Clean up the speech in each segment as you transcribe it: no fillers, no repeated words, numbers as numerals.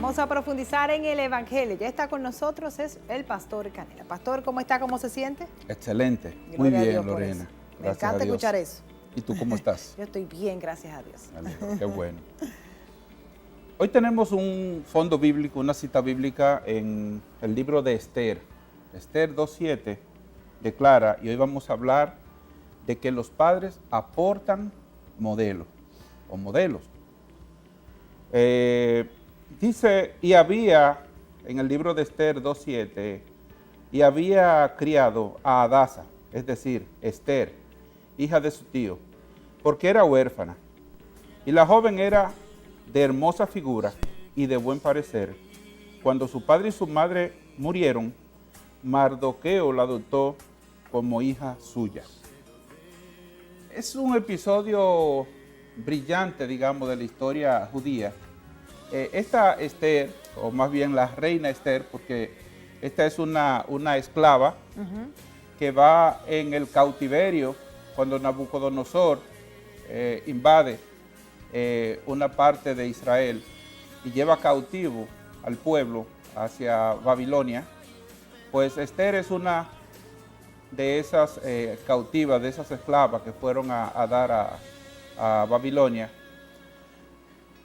Vamos a profundizar en el Evangelio. Ya está con nosotros es el Pastor Canela. Pastor, ¿cómo está? ¿Cómo se siente? Excelente. Gloria Muy a Dios bien, por Lorena. eso. Me Gracias encanta a Dios. escuchar eso. ¿Y tú cómo estás? Yo estoy bien, gracias a Dios. Me alegro, qué bueno. Hoy tenemos un fondo bíblico, una cita bíblica en el libro de Esther. Esther 2:7 declara, y hoy vamos a hablar de que los padres aportan modelos o modelos. Dice, y había, en el libro de Esther 2:7, y había criado a Hadasa, es decir, Esther, hija de su tío, porque era huérfana. Y la joven era de hermosa figura y de buen parecer. Cuando su padre y su madre murieron, Mardoqueo la adoptó como hija suya. Es un episodio brillante, digamos, de la historia judía. Esta Esther, o más bien la reina Esther, porque esta es una esclava que va en el cautiverio cuando Nabucodonosor invade una parte de Israel y lleva cautivo al pueblo hacia Babilonia. Pues Esther es una de esas cautivas, de esas esclavas que fueron a dar a Babilonia.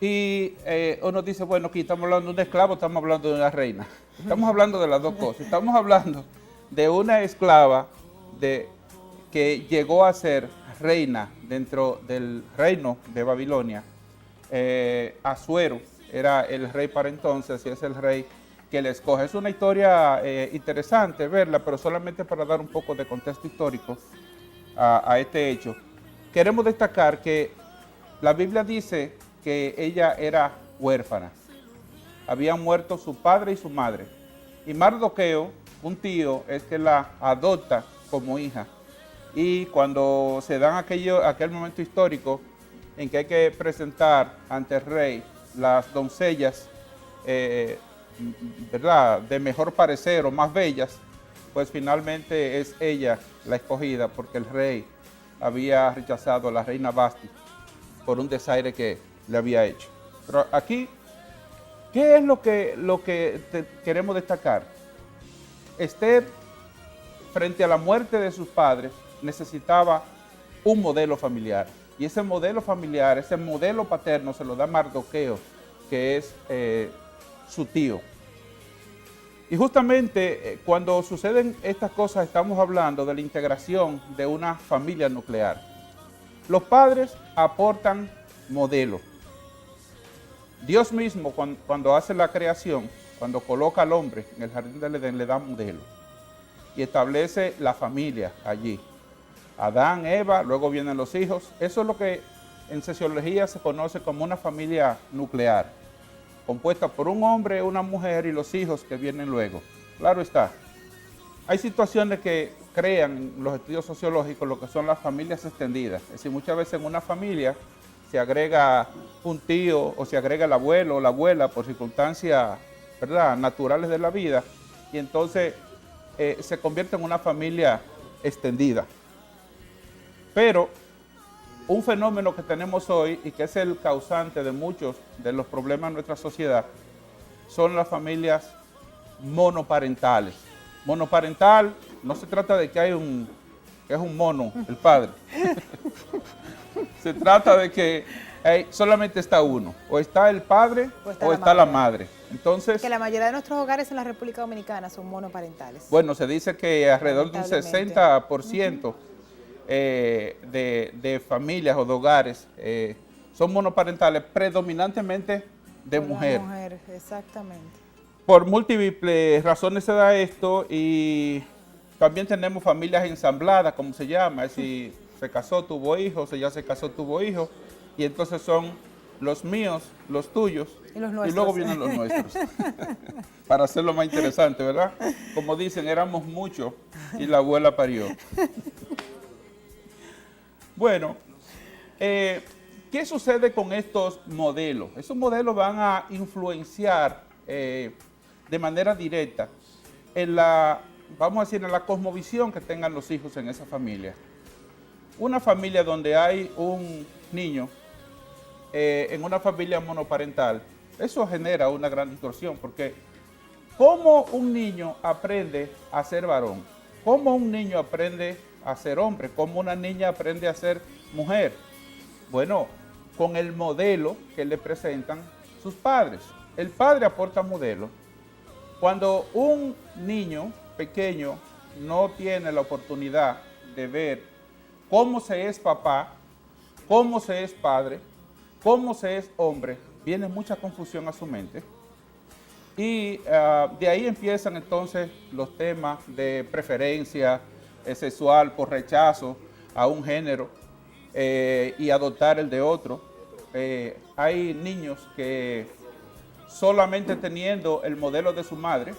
Y uno dice, bueno, aquí estamos hablando de un esclavo, estamos hablando de una reina. Estamos hablando de las dos cosas. Estamos hablando de una esclava que llegó a ser reina dentro del reino de Babilonia. Asuero era el rey para entonces y es el rey que le escoge. Es una historia interesante verla, pero solamente para dar un poco de contexto histórico a este hecho. Queremos destacar que la Biblia dice que ella era huérfana. Habían muerto su padre y su madre. Y Mardoqueo, un tío, es que la adopta como hija. Y cuando se dan aquel momento histórico en que hay que presentar ante el rey las doncellas, ¿verdad?, de mejor parecer o más bellas, pues finalmente es ella la escogida porque el rey había rechazado a la reina Basti por un desaire que le había hecho. Pero aquí, ¿qué es lo que queremos destacar? Esther, frente a la muerte de sus padres, necesitaba un modelo familiar. Y ese modelo familiar, ese modelo paterno se lo da Mardoqueo, que es su tío. Y justamente cuando suceden estas cosas estamos hablando de la integración de una familia nuclear. Los padres aportan modelo. Dios mismo cuando hace la creación, cuando coloca al hombre en el jardín del Edén, le da modelo y establece la familia allí. Adán, Eva, luego vienen los hijos. Eso es lo que en sociología se conoce como una familia nuclear, compuesta por un hombre, una mujer y los hijos que vienen luego. Claro está, hay situaciones que crean en los estudios sociológicos lo que son las familias extendidas. Es decir, muchas veces en una familia se agrega un tío o se agrega el abuelo o la abuela por circunstancias, ¿verdad?, naturales de la vida, y entonces se convierte en una familia extendida. Pero un fenómeno que tenemos hoy y que es el causante de muchos de los problemas de nuestra sociedad son las familias monoparentales. Monoparental no se trata de que es un mono, el padre. Se trata de que solamente está uno, o está el padre o está la madre. Entonces, que la mayoría de nuestros hogares en la República Dominicana son monoparentales. Bueno, se dice que alrededor de un 60% de familias o de hogares son monoparentales, predominantemente de mujer. Mujer, exactamente. Por múltiples razones se da esto y también tenemos familias ensambladas, como se llama, es decir, se casó, tuvo hijos, ella se casó, tuvo hijos, y entonces son los míos, los tuyos, y luego vienen los nuestros. Para hacerlo más interesante, ¿verdad? Como dicen, éramos muchos y la abuela parió. Bueno, ¿qué sucede con estos modelos? Esos modelos van a influenciar de manera directa en vamos a decir, en la cosmovisión que tengan los hijos en esa familia. Una familia donde hay un niño, en una familia monoparental, Eso genera una gran distorsión, porque ¿cómo un niño aprende a ser varón? ¿Cómo un niño aprende a ser hombre? ¿Cómo una niña aprende a ser mujer? Bueno, con el modelo que le presentan sus padres. El padre aporta modelo. Cuando un niño pequeño no tiene la oportunidad de ver cómo se es papá, cómo se es padre, cómo se es hombre, viene mucha confusión a su mente. Y de ahí empiezan entonces los temas de preferencia sexual por rechazo a un género y adoptar el de otro. Hay niños que solamente teniendo el modelo de su madre,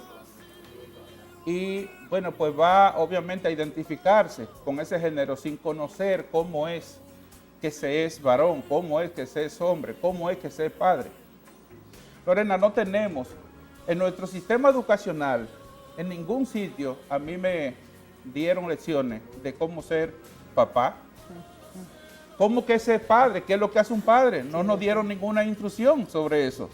y bueno, pues va obviamente a identificarse con ese género sin conocer cómo es que se es varón, cómo es que se es hombre, cómo es que se es padre. Lorena, no tenemos en nuestro sistema educacional, en ningún sitio, a mí me dieron lecciones de cómo ser papá, cómo que ser padre, qué es lo que hace un padre. No nos dieron ninguna instrucción sobre eso.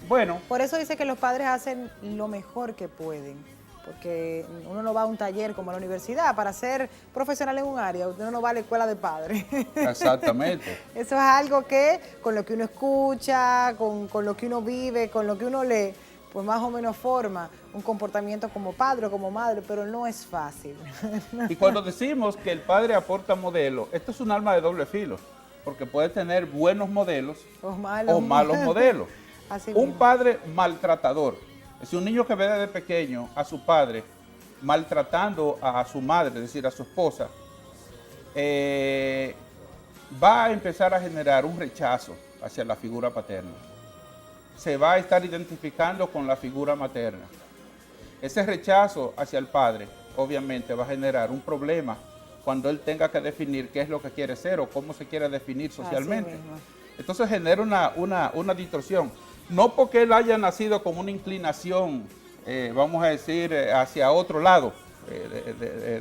Bueno. Por eso dice que los padres hacen lo mejor que pueden, porque uno no va a un taller como la universidad para ser profesional en un área, uno no va a la escuela de padres. Exactamente. Eso es algo que con lo que uno escucha, con lo que uno vive, con lo que uno lee, pues más o menos forma un comportamiento como padre o como madre, pero no es fácil. Y cuando decimos que el padre aporta modelo, esto es un arma de doble filo, porque puede tener buenos modelos o malos modelos. Un padre maltratador, es decir, un niño que ve desde pequeño a su padre maltratando a su madre, es decir, a su esposa, va a empezar a generar un rechazo hacia la figura paterna. Se va a estar identificando con la figura materna. Ese rechazo hacia el padre, obviamente, va a generar un problema cuando él tenga que definir qué es lo que quiere ser o cómo se quiere definir socialmente. Entonces genera una distorsión. No porque él haya nacido con una inclinación, vamos a decir, hacia otro lado,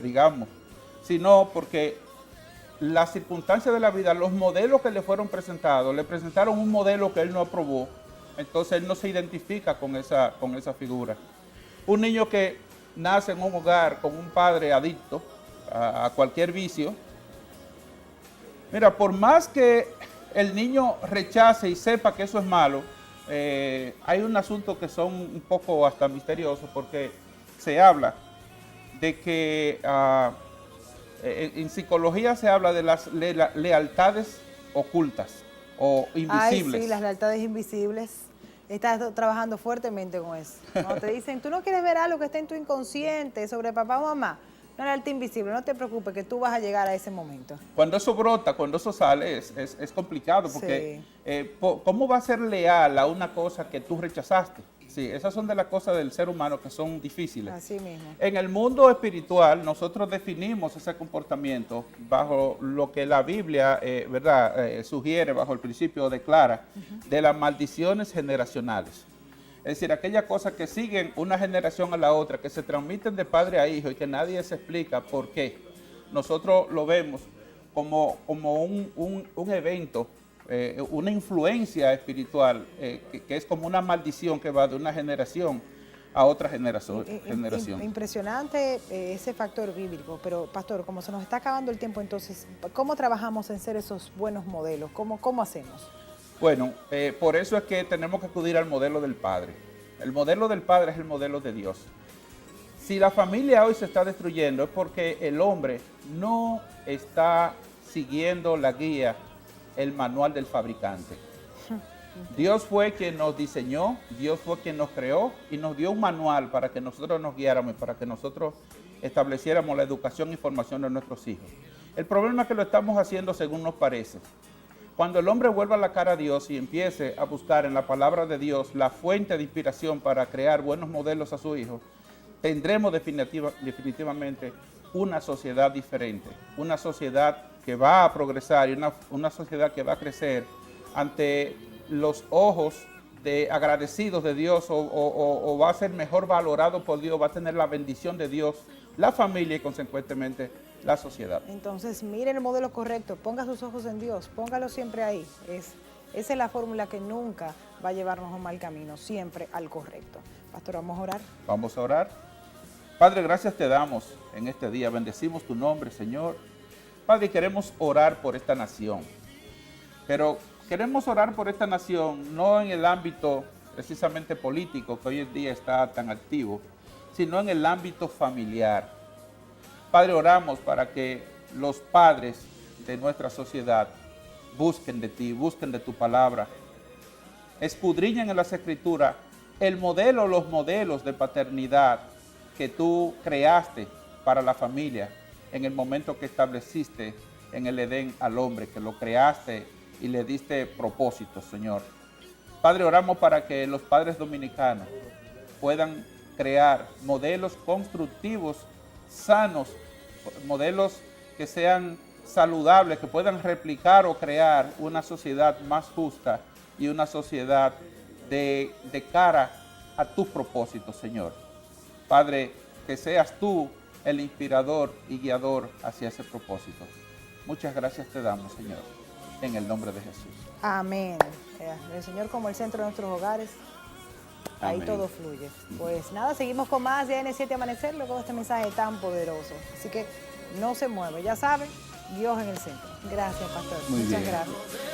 digamos, sino porque las circunstancias de la vida, los modelos que le fueron presentados, le presentaron un modelo que él no aprobó, entonces él no se identifica con esa figura. Un niño que nace en un hogar con un padre adicto a cualquier vicio, mira, por más que el niño rechace y sepa que eso es malo, hay un asunto que son un poco hasta misteriosos, porque se habla de que en psicología se habla de las lealtades ocultas o invisibles. Ay, sí, las lealtades invisibles. Estás trabajando fuertemente con eso. Cuando te dicen, tú no quieres ver algo que está en tu inconsciente sobre papá o mamá, una lealtad invisible, no te preocupes que tú vas a llegar a ese momento. Cuando eso brota, cuando eso sale, es complicado, porque sí. ¿Cómo va a ser leal a una cosa que tú rechazaste? Sí, esas son de las cosas del ser humano que son difíciles. Así mismo. En el mundo espiritual, nosotros definimos ese comportamiento bajo lo que la Biblia, sugiere, bajo el principio declara, de las maldiciones generacionales. Es decir, aquellas cosas que siguen una generación a la otra, que se transmiten de padre a hijo y que nadie se explica por qué. Nosotros lo vemos como un evento, una influencia espiritual, que es como una maldición que va de una generación a otra generación. Impresionante ese factor bíblico, pero pastor, como se nos está acabando el tiempo, entonces, ¿cómo trabajamos en ser esos buenos modelos? ¿Cómo hacemos? Bueno, por eso es que tenemos que acudir al modelo del Padre. El modelo del Padre es el modelo de Dios. Si la familia hoy se está destruyendo es porque el hombre no está siguiendo la guía, el manual del fabricante. Dios fue quien nos diseñó, Dios fue quien nos creó y nos dio un manual para que nosotros nos guiáramos, para que nosotros estableciéramos la educación y formación de nuestros hijos. El problema es que lo estamos haciendo según nos parece. Cuando el hombre vuelva la cara a Dios y empiece a buscar en la palabra de Dios la fuente de inspiración para crear buenos modelos a su hijo, tendremos definitivamente una sociedad diferente, una sociedad que va a progresar y una sociedad que va a crecer ante los ojos de agradecidos de Dios o va a ser mejor valorado por Dios, va a tener la bendición de Dios, la familia y consecuentemente la sociedad. Entonces, miren el modelo correcto, ponga sus ojos en Dios, póngalo siempre ahí. Esa es la fórmula que nunca va a llevarnos a un mal camino, siempre al correcto. Pastor, vamos a orar. Vamos a orar. Padre, gracias te damos en este día. Bendecimos tu nombre, Señor. Padre, queremos orar por esta nación. Pero queremos orar por esta nación no en el ámbito precisamente político, que hoy en día está tan activo, sino en el ámbito familiar. Padre, oramos para que los padres de nuestra sociedad busquen de ti, busquen de tu palabra, escudriñen en las Escrituras el modelo, los modelos de paternidad que tú creaste para la familia en el momento que estableciste en el Edén al hombre, que lo creaste y le diste propósitos, Señor. Padre, oramos para que los padres dominicanos puedan crear modelos constructivos, sanos, modelos que sean saludables, que puedan replicar o crear una sociedad más justa y una sociedad de cara a tus propósitos, Señor. Padre, que seas tú el inspirador y guiador hacia ese propósito. Muchas gracias te damos, Señor, en el nombre de Jesús. Amén. El Señor como el centro de nuestros hogares, ahí Amén. todo fluye. Pues nada, seguimos con más de AN7 Amanecer, luego de este mensaje tan poderoso. Así que no se mueve, ya saben, Dios en el centro. Gracias, pastor. Muy Muchas bien. gracias.